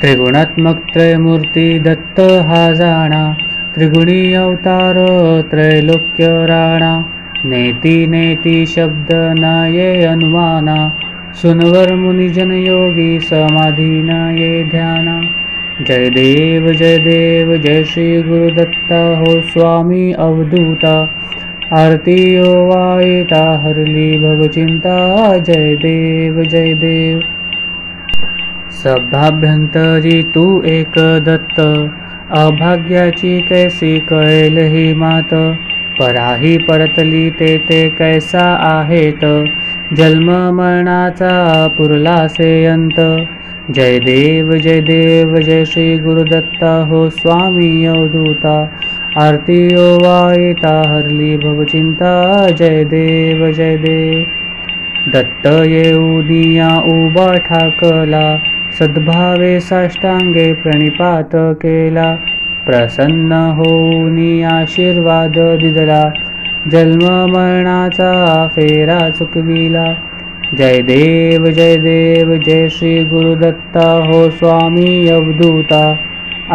त्रिगुणात्मक त्रयमूर्ती दत्त हा जाणा, त्रिगुणी अवतार त्रैलोक्य राणा। नेती नेती शब्द न ये अनुमाना, सुनवर मुनिजन योगी समाधी न ये ध्याना। जय देव जय श्री गुरुदत्ता हो स्वामी अवधूता, आरती ओवाळता हरली भवचिंता। जय देव जय देव। सभाभ्यंतरी तू एक दत्त, अभाग्याची कैसी कळेल ही मात। पराही परतली ते कैसा आहेत, जन्म मरणाचा पुरलासे अंत। जय देव जय श्री गुरुदत्ता हो स्वामी अवधूता, आरती ओवाळता हरली भवचिंता। जय देव जय देव। दत्त येऊनिया उभा ठाकला, सद्भावे साष्टांगे प्रणिपात केला। प्रसन्न होऊनी आशीर्वाद दिदला, जन्म मरणाचा फेरा चुकविला। जय देव जय श्री गुरुदत्ता हो स्वामी अवधूता,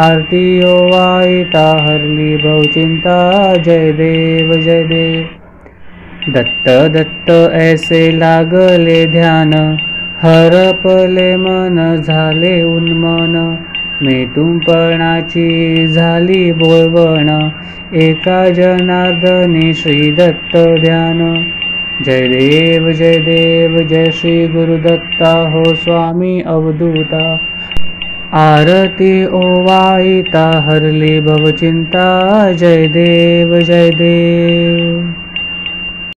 आरती ओवाळता हरली भवचिंता। जय देव जय देव। दत्त दत्त ऐसे लागले ध्यान, हरपले मन झाले उन्मन। मेतुंपणाची झाली बोलवण, एका जनार्दनी श्री दत्त ध्यान। जय देव जय श्री गुरुदत्ता हो स्वामी अवधूता, आरती ओवाळता हरली भवचिंता। जय देव जय देव।